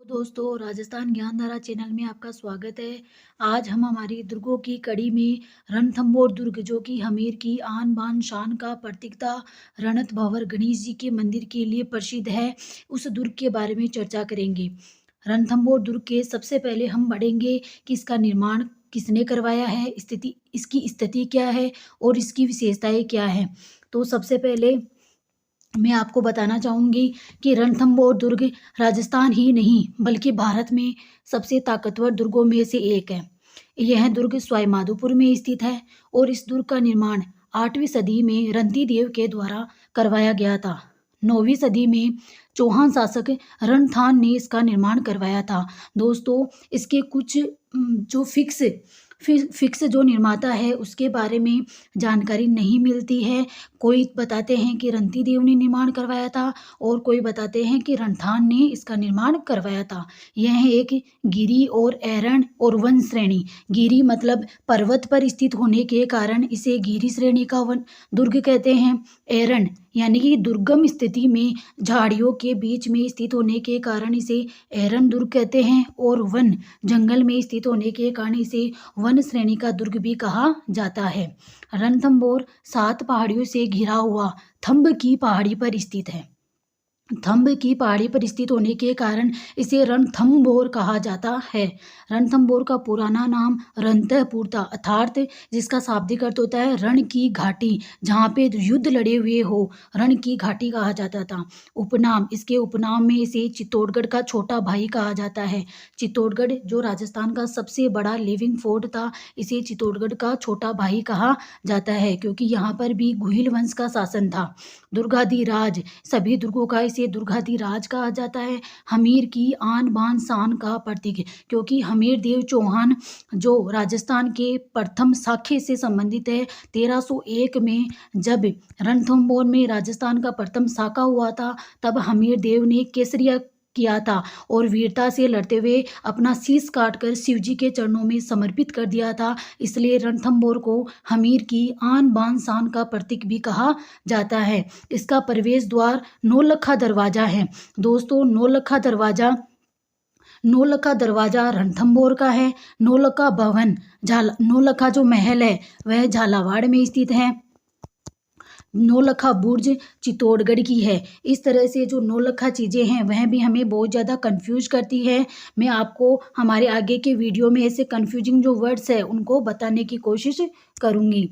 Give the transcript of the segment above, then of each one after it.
दोस्तों, राजस्थान ज्ञानधारा चैनल में आपका स्वागत है। आज हम हमारी दुर्गों की कड़ी में रणथंभौर दुर्ग, जो कि हमीर की आन बान शान का प्रतीक था, रणथ भंवर गणेश जी के मंदिर के लिए प्रसिद्ध है, उस दुर्ग के बारे में चर्चा करेंगे। रणथंभौर दुर्ग के सबसे पहले हम बढ़ेंगे कि इसका निर्माण किसने करवाया है, इसकी स्थिति क्या है और इसकी विशेषताएं क्या है। तो सबसे पहले मैं आपको बताना चाहूँगी कि रणथंभौर दुर्ग राजस्थान ही नहीं बल्कि भारत में सबसे ताकतवर दुर्गों में से एक है। यह दुर्ग सवाईमाधोपुर में स्थित है और इस दुर्ग का निर्माण 8वीं सदी में रणधीदेव के द्वारा करवाया गया था। 9वीं सदी में चौहान शासक रणथान ने इसका निर्माण करवाया था। दोस्तों, इसके कुछ जो फिक्स जो निर्माता है उसके बारे में जानकारी नहीं मिलती है। कोई बताते हैं कि रंती देव ने निर्माण करवाया था और कोई बताते हैं कि रणथान ने इसका निर्माण करवाया था। यह एक गिरी और एरण और वन श्रेणी, गिरी मतलब पर्वत पर स्थित होने के कारण इसे गिरी श्रेणी का वन दुर्ग कहते हैं। एरण यानी कि दुर्गम स्थिति में झाड़ियों के बीच में स्थित होने के कारण इसे एरण दुर्ग कहते हैं और वन जंगल में स्थित होने के कारण इसे वन श्रेणी का दुर्ग भी कहा जाता है। रणथंभौर 7 पहाड़ियों से घिरा हुआ थंब की पहाड़ी पर स्थित है। थंब की पहाड़ी पर स्थित होने के कारण इसे रणथंभौर कहा जाता है। रणथंभौर का पुराना नाम रणतहपुर था, अर्थात जिसका शाब्दिक अर्थ होता है रण की घाटी, जहाँ पे युद्ध लड़े हुए हो, रण की घाटी कहा जाता था। उपनाम, इसके उपनाम में इसे चित्तौड़गढ़ का छोटा भाई कहा जाता है। चित्तौड़गढ़ जो राजस्थान का सबसे बड़ा लिविंग फोर्ट था, इसे चित्तौड़गढ़ का छोटा भाई कहा जाता है क्योंकि यहाँ पर भी गुहिल वंश का शासन था। दुर्गाधिराज, सभी दुर्गों का इसे दुर्गाधिराज कहा जाता है। हमीर की आन बान शान का प्रतीक, क्योंकि हमीर देव चौहान जो राजस्थान के प्रथम शाखे से संबंधित है। 1301 में जब रणथंभौर में राजस्थान का प्रथम शाखा हुआ था, तब हमीर देव ने केसरिया किया था और वीरता से लड़ते हुए अपना शीश काटकर शिवजी के चरणों में समर्पित कर दिया था। इसलिए रणथंभौर को हमीर की आन बान शान का प्रतीक भी कहा जाता है। इसका प्रवेश द्वार नौलखा दरवाजा है। दोस्तों, नौलखा दरवाजा रणथंभौर का है। नौलखा भवन, नौलखा जो महल है वह झालावाड़ में स्थित है। नौलखा बुर्ज चित्तौड़गढ़ की है। इस तरह से जो नौलखा चीज़ें हैं वह भी हमें बहुत ज़्यादा कंफ्यूज करती है। मैं आपको हमारे आगे के वीडियो में ऐसे कंफ्यूजिंग जो वर्ड्स है उनको बताने की कोशिश करूँगी।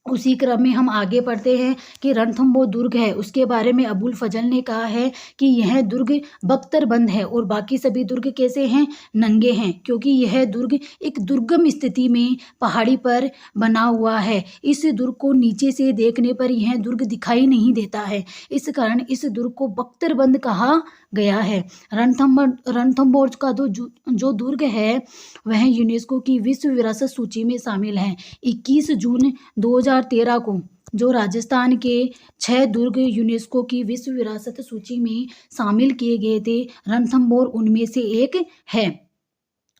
उसी क्रम में हम आगे बढ़ते हैं कि रणथंभौर दुर्ग है, उसके बारे में अबुल फजल ने कहा है कि यह दुर्ग बख्तरबंद है और बाकी सभी दुर्ग कैसे हैं, नंगे हैं, क्योंकि यह दुर्ग एक दुर्गम स्थिति में पहाड़ी पर बना हुआ है। इस दुर्ग को नीचे से देखने पर यह दुर्ग दिखाई नहीं देता है, इस कारण इस दुर्ग को बख्तरबंद कहा गया है। रणथंभौर का जो दुर्ग है वह यूनेस्को की विश्व विरासत सूची में शामिल है। 21 जून 2013 को जो राजस्थान के 6 दुर्ग यूनेस्को की विश्व विरासत सूची में शामिल किए गए थे, रणथंभौर उनमें से एक है।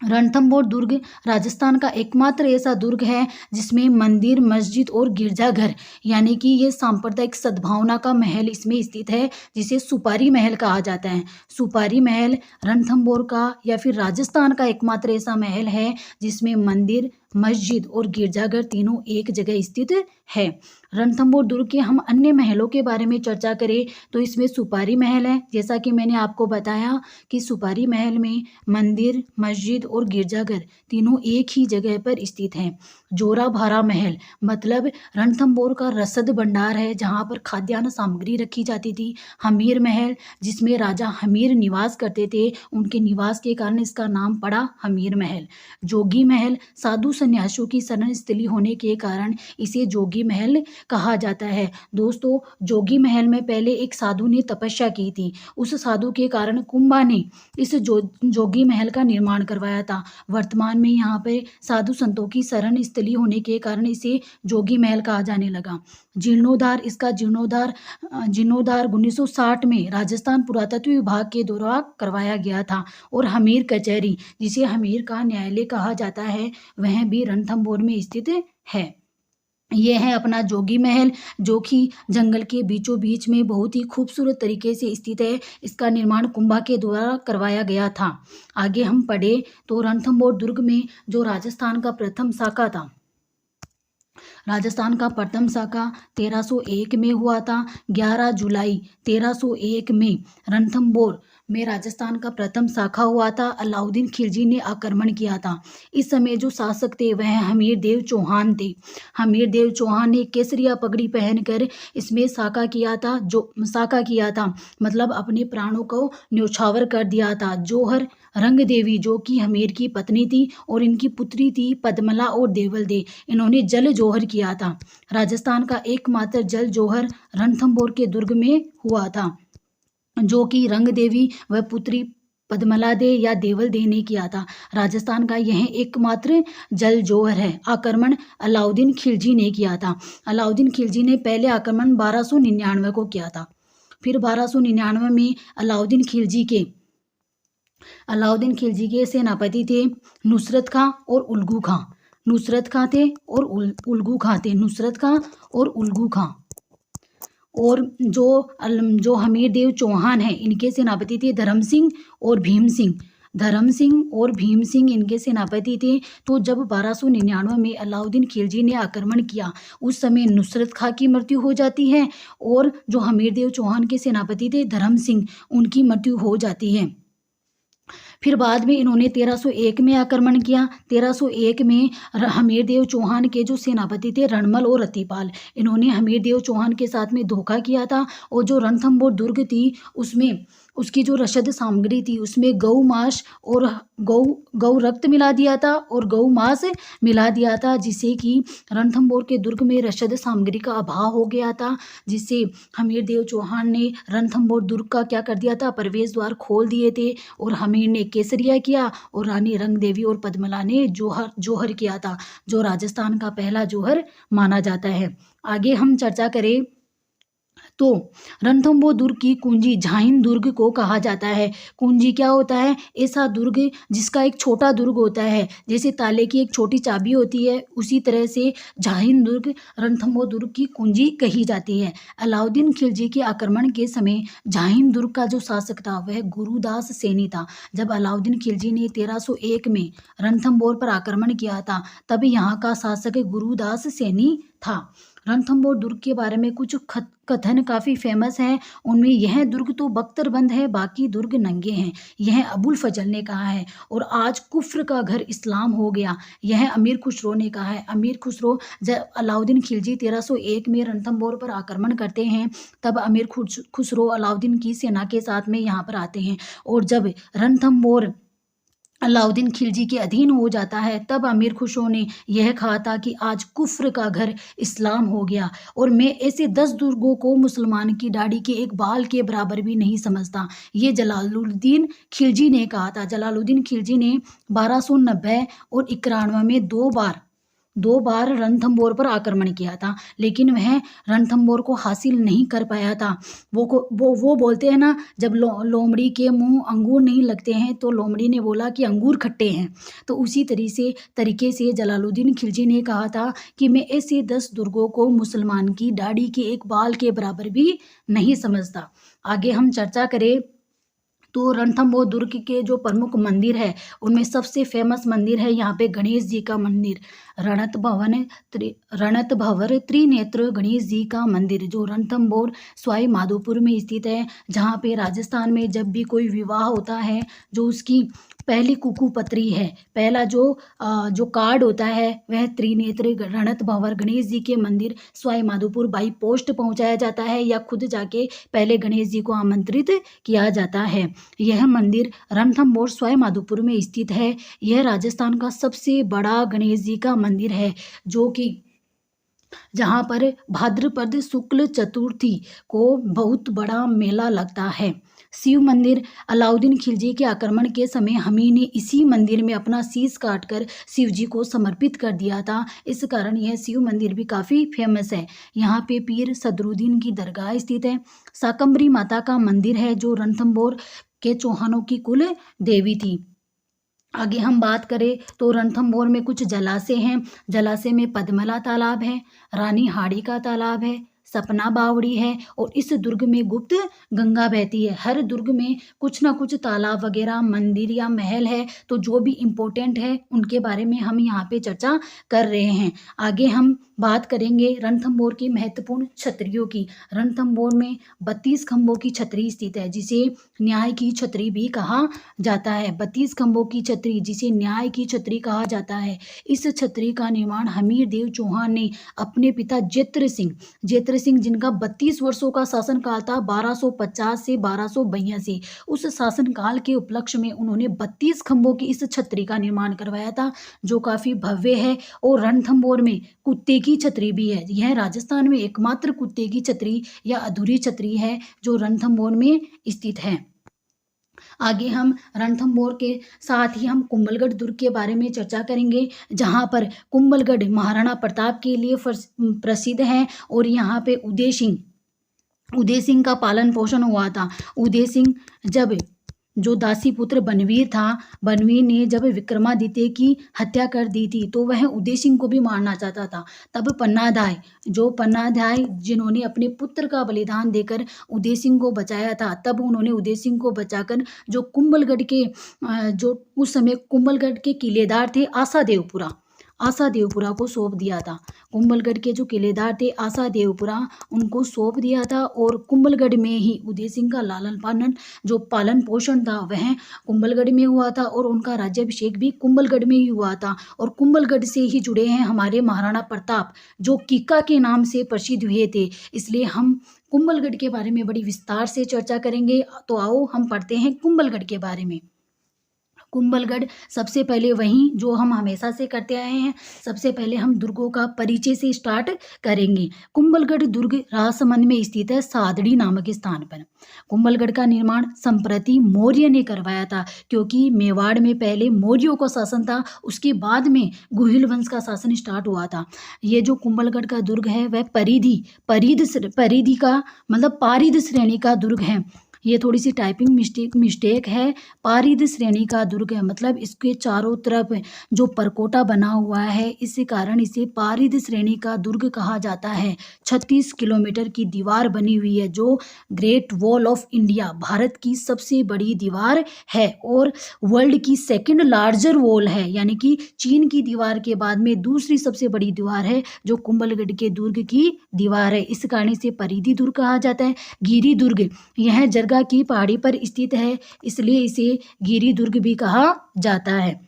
रणथंभौर दुर्ग राजस्थान का एकमात्र ऐसा दुर्ग है जिसमें मंदिर, मस्जिद और गिरजाघर यानी कि ये सांप्रदायिक सद्भावना का महल इसमें स्थित है, जिसे सुपारी महल कहा जाता है। सुपारी महल रणथंभौर का या फिर राजस्थान का एकमात्र ऐसा महल है जिसमें मंदिर, मस्जिद और गिरजाघर तीनों एक जगह स्थित है। रणथंभौर दुर्ग के हम अन्य महलों के बारे में चर्चा करें तो इसमें सुपारी महल है। जैसा कि मैंने आपको बताया कि सुपारी महल में मंदिर, मस्जिद और गिरजाघर तीनों एक ही जगह पर स्थित हैं। जोराभारा महल मतलब रणथंभौर का रसद भंडार है, जहाँ पर खाद्यान्न सामग्री रखी जाती थी। हमीर महल, जिसमें राजा हमीर निवास करते थे, उनके निवास के कारण इसका नाम पड़ा हमीर महल। जोगी महल, साधु सन्यासियों की शरण स्थली होने के कारण इसे जोगी महल कहा जाता है। दोस्तों, जोगी महल में पहले एक साधु ने तपस्या की थी, उस साधु के कारण कुंभा ने इस जोगी महल का निर्माण करवाया था। वर्तमान में यहाँ पे साधु संतों की शरण स्थली होने के कारण इसे जोगी महल कहा जाने लगा। जीर्णोद्धार, इसका जीर्णोद्धार 1960 में राजस्थान पुरातत्व विभाग के द्वारा करवाया गया था और हमीर कचहरी, जिसे हमीर का न्यायालय कहा जाता है, वह भी रणथंभौर में स्थित है। ये है अपना जोगी महल, जो कि जंगल के बीचों बीच में बहुत ही खूबसूरत तरीके से स्थित है। इसका निर्माण कुंभा के द्वारा करवाया गया था। आगे हम पढ़े तो रणथंभौर दुर्ग में जो राजस्थान का प्रथम शाखा था, राजस्थान का प्रथम शाखा 1301 में हुआ था। 11 जुलाई 1301 में रणथंभौर में राजस्थान का प्रथम शाखा हुआ था। अलाउद्दीन खिलजी ने आक्रमण किया था। इस समय जो शासक थे वह हमीर देव चौहान थे। हमीर देव चौहान ने केसरिया पगड़ी पहनकर इसमें साका किया था, मतलब अपने प्राणों को न्यौछावर कर दिया था। जौहर रंग देवी, जो कि हमीर की पत्नी थी, और इनकी पुत्री थी पद्मला और देवल दे, इन्होंने जल जौहर किया था। राजस्थान का एकमात्र जल जौहर रणथंभौर के दुर्ग में हुआ था, जो कि रंग देवी व पुत्री पद्मला दे या देवल दे ने किया था। राजस्थान का यह एकमात्र जल जौहर है। आक्रमण अलाउद्दीन खिलजी ने किया था। अलाउद्दीन खिलजी ने पहले आक्रमण 1299 को किया था। फिर 1299 में अलाउद्दीन खिलजी के सेनापति थे नुसरत खां और उल्गू खां। नुसरत खां थे और उल्गू खां थे। नुसरत खां और उल्गू खां। और जो हमीर देव चौहान है, इनके सेनापति थे धर्म सिंह और भीम सिंह। धर्म सिंह और भीम सिंह इनके सेनापति थे। तो जब 1299 में अलाउद्दीन खिलजी ने आक्रमण किया, उस समय नुसरत खां की मृत्यु हो जाती है, और जो हमीर देव चौहान के सेनापति थे धर्म सिंह, उनकी मृत्यु हो जाती है। फिर बाद में इन्होंने 1301 में आक्रमण किया। 1301 में हमीर देव चौहान के जो सेनापति थे रणमल और रतिपाल, इन्होंने हमीर देव चौहान के साथ में धोखा किया था, और जो रणथंभौर दुर्ग थी उसमें उसकी जो रसद सामग्री थी उसमें गौ मांस और गौ रक्त मिला दिया था और गौ मांस मिला दिया था, जिससे कि रणथंभौर के दुर्ग में रसद सामग्री का अभाव हो गया था, जिससे हमीर देव चौहान ने रणथंभौर दुर्ग का क्या कर दिया था, प्रवेश द्वार खोल दिए थे, और हमीर ने केसरिया किया और रानी रंग देवी और पद्मला ने जौहर किया था, जो राजस्थान का पहला जौहर माना जाता है। आगे हम चर्चा करें तो रणथंभौर दुर्ग की कुंजी झाइन दुर्ग को कहा जाता है। कुंजी क्या होता है? ऐसा दुर्ग जिसका एक छोटा दुर्ग होता है, जैसे ताले की एक छोटी चाबी होती है, उसी तरह से झाइन दुर्ग रणथंभौर दुर्ग की कुंजी कही जाती है। अलाउद्दीन खिलजी के आक्रमण के समय झाइन दुर्ग का जो शासक था वह गुरुदास सैनी था। जब अलाउद्दीन खिलजी ने 1301 में रणथंभौर पर आक्रमण किया था, तब यहाँ का शासक गुरुदास सैनी था। रणथंभौर दुर्ग के बारे में कुछ कथन काफ़ी फेमस हैं। उनमें यह दुर्ग तो बख्तरबंद है, बाकी दुर्ग नंगे हैं, यह अबुल फजल ने कहा है, और आज कुफ्र का घर इस्लाम हो गया, यह अमीर खुसरो ने कहा है। अमीर खुसरो, जब अलाउद्दीन खिलजी 1301 में रणथंभौर पर आक्रमण करते हैं, तब अमीर खुसरो अलाउद्दीन की सेना के साथ में यहाँ पर आते हैं, और जब रणथंभौर अलाउद्दीन खिलजी के अधीन हो जाता है, तब अमीर खुसरो ने यह कहा था कि आज कुफ्र का घर इस्लाम हो गया, और मैं ऐसे 10 दुर्गों को मुसलमान की दाढ़ी के एक बाल के बराबर भी नहीं समझता। ये जलालुद्दीन खिलजी ने कहा था। जलालुद्दीन खिलजी ने 1290 और 91 में दो बार रणथंभौर पर आक्रमण किया था, लेकिन वह रणथंभौर को हासिल नहीं कर पाया था। वो बोलते हैं ना, जब लोमड़ी के मुंह अंगूर नहीं लगते हैं, तो लोमड़ी ने बोला कि अंगूर खट्टे हैं। तो उसी तरीके से जलालुद्दीन खिलजी ने कहा था कि मैं ऐसे 10 दुर्गों को मुसलमान की दाढ़ी के एक बाल के बराबर भी नहीं समझता। आगे हम चर्चा करें तो रणथंभौर दुर्ग के जो प्रमुख मंदिर है, उनमें सबसे फेमस मंदिर है यहाँ पे गणेश जी का मंदिर, रणत भंवर त्रिनेत्र गणेश जी का मंदिर, जो रणथंभौर सवाई माधोपुर में स्थित है। जहाँ पे राजस्थान में जब भी कोई विवाह होता है, जो उसकी पहली कुकू पत्री है, पहला जो कार्ड होता है, वह त्रिनेत्र रणत भंवर गणेश जी के मंदिर सवाई माधोपुर बाई पोस्ट पहुंचाया जाता है, या खुद जाके पहले गणेश जी को आमंत्रित किया जाता है। यह मंदिर रणथंभौर सवाई माधोपुर में स्थित है। यह राजस्थान का सबसे बड़ा गणेश जी का मंदिर है, जो कि जहाँ पर भाद्रपद शुक्ल चतुर्थी को बहुत बड़ा मेला लगता है। शिव मंदिर, अलाउद्दीन खिलजी के आक्रमण के समय हमीर ने इसी मंदिर में अपना शीश काटकर शिव जी को समर्पित कर दिया था, इस कारण यह शिव मंदिर भी काफ़ी फेमस है। यहाँ पे पीर सदरुद्दीन की दरगाह स्थित है। शाकंभरी माता का मंदिर है, जो रणथंभौर के चौहानों की कुल देवी थी। आगे हम बात करें तो रणथंभौर में कुछ जलाशय हैं। जलाशय में पद्मला तालाब है, रानी हाड़ी का तालाब है, सपना बावड़ी है और इस दुर्ग में गुप्त गंगा बहती है। हर दुर्ग में कुछ ना कुछ तालाब वगैरह, मंदिर या महल है, तो जो भी इम्पोर्टेंट है उनके बारे में हम यहाँ पे चर्चा कर रहे हैं। आगे हम बात करेंगे रणथंभौर की महत्वपूर्ण छतरियों की। रणथंभौर में 32 खंभों की छतरी स्थित है, जिसे न्याय की छतरी भी कहा जाता है। 32 खंभों की छतरी, जिसे न्याय की छतरी कहा जाता है। इस छतरी का निर्माण हमीर देव चौहान ने अपने पिता जेत्र सिंह जिनका 32 वर्षों का शासनकाल था, 1250 से 1282, उस शासनकाल के उपलक्ष्य में उन्होंने 32 खंभों की इस छतरी का निर्माण करवाया था, जो काफी भव्य है। और रणथंभौर में कुत्ते की छतरी भी है। यह राजस्थान में एकमात्र कुत्ते की छतरी या अधूरी छतरी है जो रणथंभौर में स्थित है। आगे हम रणथंभौर के साथ ही हम कुंभलगढ़ दुर्ग के बारे में चर्चा करेंगे, जहाँ पर कुंभलगढ़ महाराणा प्रताप के लिए प्रसिद्ध है और यहाँ पे उदय सिंह का पालन पोषण हुआ था। उदय सिंह जब जो दासी पुत्र बनवीर था, बनवीर ने जब विक्रमादित्य की हत्या कर दी थी, तो वह उदय सिंह को भी मारना चाहता था। तब पन्नाधाय जिन्होंने अपने पुत्र का बलिदान देकर उदय सिंह को बचाया था, तब उन्होंने उदय सिंह को बचाकर जो कुंभलगढ़ के जो उस समय कुंभलगढ़ के किलेदार थे आशा देवपुरा को सौंप दिया था। कुंभलगढ़ के जो किलेदार थे आशा देवपुरा, उनको सौंप दिया था और कुंभलगढ़ में ही उदय सिंह का पालन पोषण था वह कुंभलगढ़ में हुआ था और उनका राज्याभिषेक भी कुंभलगढ़ में ही हुआ था। और कुंभलगढ़ से ही जुड़े हैं हमारे महाराणा प्रताप, जो कीका के नाम से प्रसिद्ध हुए थे। इसलिए हम कुंभलगढ़ के बारे में बड़ी विस्तार से चर्चा करेंगे। तो आओ हम पढ़ते हैं कुंभलगढ़ के बारे में। कुंभलगढ़ सबसे पहले वहीं जो हम हमेशा से करते आए हैं, सबसे पहले हम दुर्गों का परिचय से स्टार्ट करेंगे। कुंभलगढ़ दुर्ग राजसमंद में स्थित है, सादड़ी नामक स्थान पर। कुंभलगढ़ का निर्माण संप्रति मौर्य ने करवाया था, क्योंकि मेवाड़ में पहले मौर्यों का शासन था, उसके बाद में गुहिल वंश का शासन स्टार्ट हुआ था। ये जो कुंभलगढ़ का दुर्ग है वह परिधि का मतलब पारिद श्रेणी का दुर्ग है। ये थोड़ी सी टाइपिंग मिस्टेक है। पारिद श्रेणी का दुर्ग है, मतलब इसके चारों तरफ जो परकोटा बना हुआ है, इस कारण इसे पारिद श्रेणी का दुर्ग कहा जाता है। 36 किलोमीटर की दीवार बनी हुई है, जो great wall of India, Bharat की सबसे बड़ी दीवार है और वर्ल्ड की सेकंड लार्जर वॉल है, यानी कि चीन की दीवार के बाद में दूसरी सबसे बड़ी दीवार है जो कुंभलगढ़ के दुर्ग की दीवार है। इस कारण इसे परिधि दुर्ग कहा जाता है। गिरी दुर्ग, यह जरगा की पहाड़ी पर स्थित है, इसलिए इसे गिरी दुर्ग भी कहा जाता है।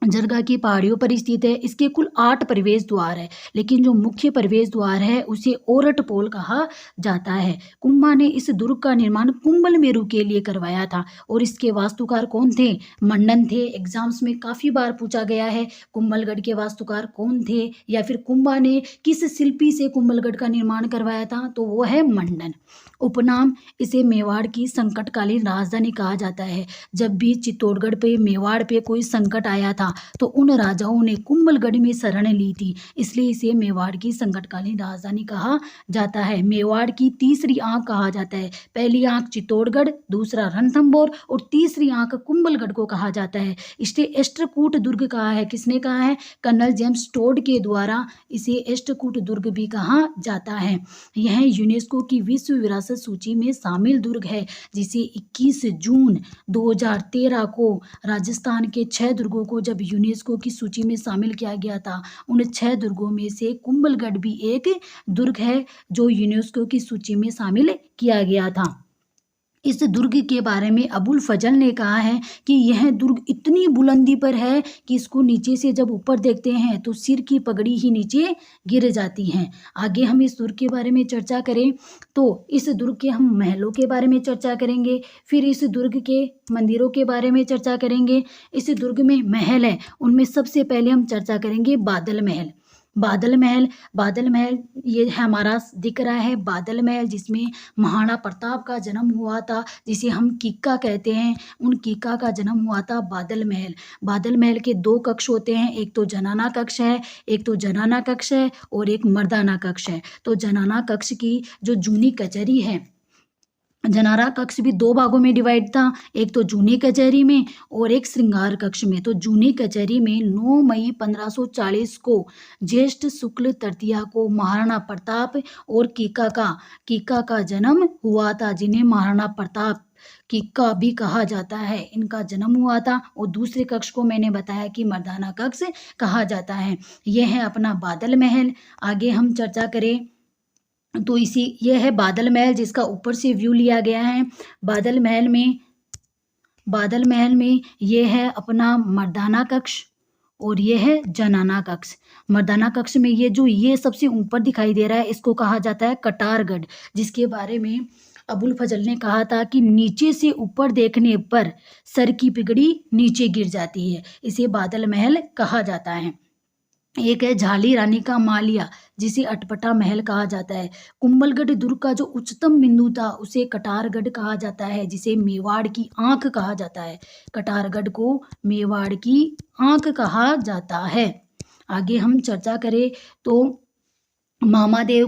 जरगा की पहाड़ियों पर स्थित है। इसके कुल 8 प्रवेश द्वार है, लेकिन जो मुख्य प्रवेश द्वार है उसे ओरट पोल कहा जाता है। कुंभा ने इस दुर्ग का निर्माण कुंभल मेरु के लिए करवाया था और इसके वास्तुकार कौन थे? मंडन थे। एग्जाम्स में काफी बार पूछा गया है कुंभलगढ़ के वास्तुकार कौन थे, या फिर कुंभा ने किस शिल्पी से कुंभलगढ़ का निर्माण करवाया था, तो वो है मंडन। उपनाम, इसे मेवाड़ की संकटकालीन राजधानी कहा जाता है। जब भी चित्तौड़गढ़ पे, मेवाड़ पे कोई संकट आया था तो उन राजाओं ने कुंभलगढ़ में शरण ली थी, इसलिए इसे मेवाड़ की संकटकालीन राजधानी कहा जाता है। मेवाड़ की तीसरी आंख कहा जाता है। पहली आंख चित्तौड़गढ़, दूसरा रणथंभौर और तीसरी आंख कुंभलगढ़ को कहा जाता है। इसे एस्ट्रकूट दुर्ग कहा है। किसने कहा है? कर्नल जेम्स टोड के द्वारा इसे एस्ट्रकूट दुर्ग भी कहा जाता है। यह यूनेस्को की विश्व विरासत सूची में शामिल दुर्ग है, जिसे 21 जून 2013 को राजस्थान के 6 दुर्गों को जब यूनेस्को की सूची में शामिल किया गया था, उन 6 दुर्गों में से कुंभलगढ़ भी एक दुर्ग है जो यूनेस्को की सूची में शामिल किया गया था। इस दुर्ग के बारे में अबुल फजल ने कहा है कि यह दुर्ग इतनी बुलंदी पर है कि इसको नीचे से जब ऊपर देखते हैं तो सिर की पगड़ी ही नीचे गिर जाती हैं। आगे हम इस दुर्ग के बारे में चर्चा करें तो इस दुर्ग के हम महलों के बारे में चर्चा करेंगे, फिर इस दुर्ग के मंदिरों के बारे में चर्चा करेंगे। इस दुर्ग में महल है, उनमें सबसे पहले हम चर्चा करेंगे बादल महल। बादल महल ये हमारा दिख रहा है। बादल महल जिसमें महाराणा प्रताप का जन्म हुआ था, जिसे हम कीका कहते हैं, उन कीका का जन्म हुआ था बादल महल। बादल महल के 2 कक्ष होते हैं, एक तो जनाना कक्ष है और एक मर्दाना कक्ष है। तो जनाना कक्ष की जो जूनी कचहरी है, जनारा कक्ष भी दो भागों में डिवाइड था, एक तो जूनी कचहरी में और एक श्रृंगार कक्ष में। तो जूनी कचहरी में 9 मई 1540 को ज्येष्ठ शुक्ल तृतीया को महाराणा प्रताप और कीका का जन्म हुआ था, जिन्हें महाराणा प्रताप कीका भी कहा जाता है, इनका जन्म हुआ था। और दूसरे कक्ष को मैंने बताया कि मर्दाना कक्ष कहा जाता है। यह है अपना बादल महल। आगे हम चर्चा करें तो यह है बादल महल, जिसका ऊपर से व्यू लिया गया है। बादल महल में यह है अपना मर्दाना कक्ष और यह है जनाना कक्ष। मर्दाना कक्ष में ये सबसे ऊपर दिखाई दे रहा है, इसको कहा जाता है कटारगढ़, जिसके बारे में अबुल फजल ने कहा था कि नीचे से ऊपर देखने पर सर की पिगड़ी नीचे गिर जाती है, इसे बादल महल कहा जाता है। एक है झाली रानी का मालिया, जिसे अटपटा महल कहा जाता है। कुंभलगढ़ दुर्ग का जो उच्चतम बिंदु था उसे कटारगढ़ कहा जाता है, जिसे मेवाड़ की आंख कहा जाता है। कटारगढ़ को मेवाड़ की आंख कहा जाता है। आगे हम चर्चा करें तो मामादेव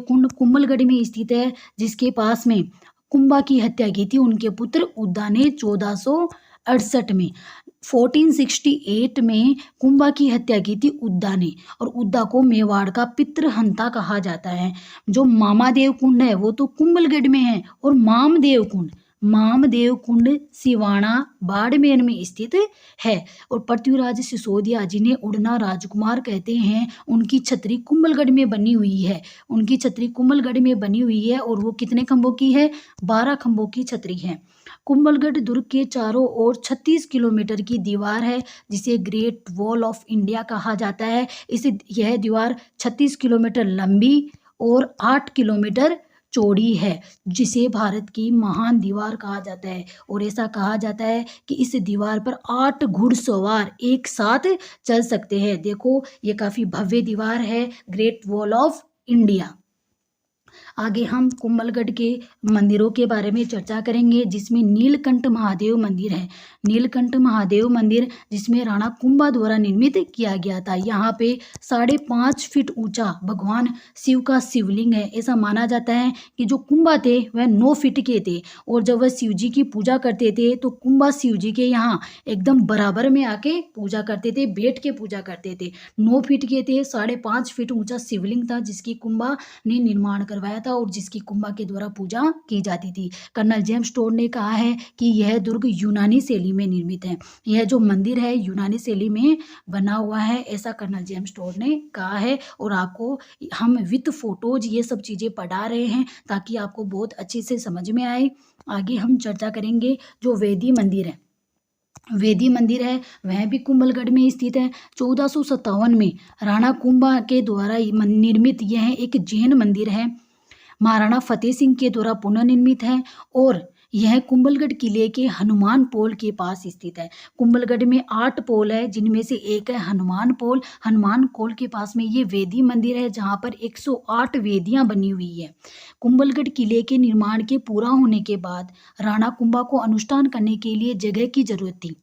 कुंड कुंभलगढ़ में स्थित है, जिसके पास में कुंभा की हत्या की थी उनके पुत्र उद्दा ने 1468 में। 1468 में कुंभा की हत्या की थी उद्दा ने, और उद्दा को मेवाड़ का पितृहंता कहा जाता है। जो मामादेव कुंड है वो तो कुंभलगढ़ में है, और मामदेव कुंड सिवाना बाड़मेर में स्थित है। और पृथ्वीराज सिसोदिया, जिन्हें उड़ना राजकुमार कहते हैं, उनकी छतरी कुंभलगढ़ में बनी हुई है। और वो कितने खंभों की है? 12 खंभों की छतरी है। कुंभलगढ़ दुर्ग के चारों ओर 36 किलोमीटर की दीवार है, जिसे ग्रेट वॉल ऑफ इंडिया कहा जाता है। यह दीवार 36 किलोमीटर लंबी और 8 किलोमीटर चौड़ी है, जिसे भारत की महान दीवार कहा जाता है। और ऐसा कहा जाता है कि इस दीवार पर 8 घुड़सवार एक साथ चल सकते हैं। देखो, ये काफी भव्य दीवार है, ग्रेट वॉल ऑफ इंडिया। आगे हम कुंभलगढ़ के मंदिरों के बारे में चर्चा करेंगे, जिसमें नीलकंठ महादेव मंदिर है। नीलकंठ महादेव मंदिर जिसमें राणा कुंभा द्वारा निर्मित किया गया था। यहाँ पे 5.5 फीट ऊंचा भगवान शिव का शिवलिंग है। ऐसा माना जाता है कि जो कुंभा थे वह 9 फीट के थे, और जब वह शिव जी की पूजा करते थे तो कुंभा शिव जी के यहाँ एकदम बराबर में आके पूजा करते थे, बैठ के पूजा करते थे। 9 फीट के थे, 5.5 फीट ऊंचा शिवलिंग था, जिसकी कुंभा ने निर्माण करवाया था और जिसकी कुंभा के द्वारा पूजा की जाती थी। कर्नल जेम्स टोड ने कहा है कि यह दुर्ग यूनानी शैली में निर्मित है। यह जो मंदिर है यूनानी शैली में बना हुआ है, ऐसा कर्नल जेम्स टोड ने कहा है। और आपको हम विद फोटोज ये सब चीज़ें पढ़ा रहे हैं ताकि आपको बहुत अच्छे से समझ में आए। आगे हम चर्चा करेंगे जो वेदी मंदिर है वह भी कुंभलगढ़ में स्थित है। 1457 में राणा कुंभा के द्वारा निर्मित यह एक जैन मंदिर है। महाराणा फतेह सिंह के द्वारा पुनर्निर्मित है, और यह कुंभलगढ़ किले के हनुमान पोल के पास स्थित है। कुंभलगढ़ में 8 पोल है, जिनमें से एक है हनुमान पोल। हनुमान पोल के पास में ये वेदी मंदिर है, जहाँ पर 108 वेदियां बनी हुई है। कुंभलगढ़ किले के निर्माण के पूरा होने के बाद राणा कुंभा को अनुष्ठान करने के लिए जगह की जरूरत थी।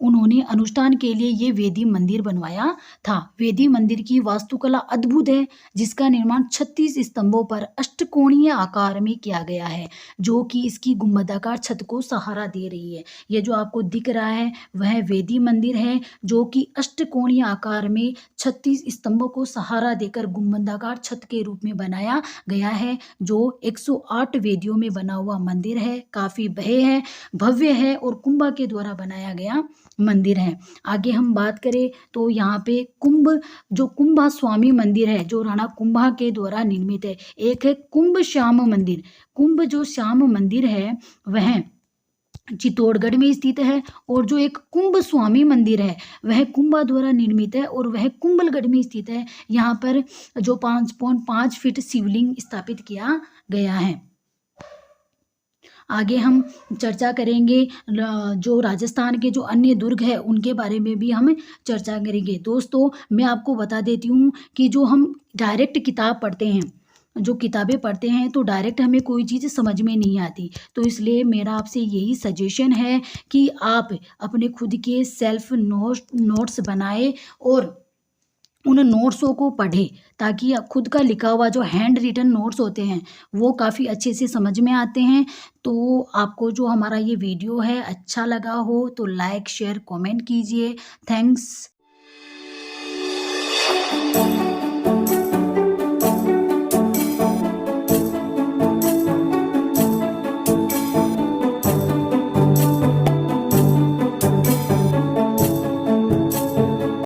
उन्होंने अनुष्ठान के लिए ये वेदी मंदिर बनवाया था। वेदी मंदिर की वास्तुकला अद्भुत है, जिसका निर्माण 36 स्तंभों पर अष्टकोणीय आकार में किया गया है, जो कि इसकी गुंबदाकार छत को सहारा दे रही है। यह जो आपको दिख रहा है वह वेदी मंदिर है, जो कि अष्टकोणीय आकार में 36 स्तंभों को सहारा देकर गुंबदाकार छत के रूप में बनाया गया है, जो 108 वेदियों में बना हुआ मंदिर है। काफी भव्य है और कुंभा के द्वारा बनाया गया मंदिर है। आगे हम बात करें तो यहाँ पे कुंभा स्वामी मंदिर है, जो राणा कुंभा के द्वारा निर्मित है। एक है कुंभ श्याम मंदिर। कुंभ जो श्याम मंदिर है वह चित्तौड़गढ़ में स्थित है, और जो एक कुंभ स्वामी मंदिर है वह कुंभा द्वारा निर्मित है, और वह कुंभलगढ़ में स्थित है। यहाँ पर जो 5.5 फीट शिवलिंग स्थापित किया गया है। आगे हम चर्चा करेंगे जो राजस्थान के जो अन्य दुर्ग है उनके बारे में भी हम चर्चा करेंगे। दोस्तों, मैं आपको बता देती हूँ कि जो हम डायरेक्ट किताब पढ़ते हैं, जो किताबें पढ़ते हैं, तो डायरेक्ट हमें कोई चीज़ समझ में नहीं आती। तो इसलिए मेरा आपसे यही सजेशन है कि आप अपने खुद के सेल्फ नोट्स बनाए और उन नोट्सों को पढ़े, ताकि खुद का लिखा हुआ जो हैंड रिटन नोट्स होते हैं, वो काफ़ी अच्छे से समझ में आते हैं। तो आपको जो हमारा ये वीडियो है अच्छा लगा हो तो लाइक, शेयर, कमेंट कीजिए। थैंक्स।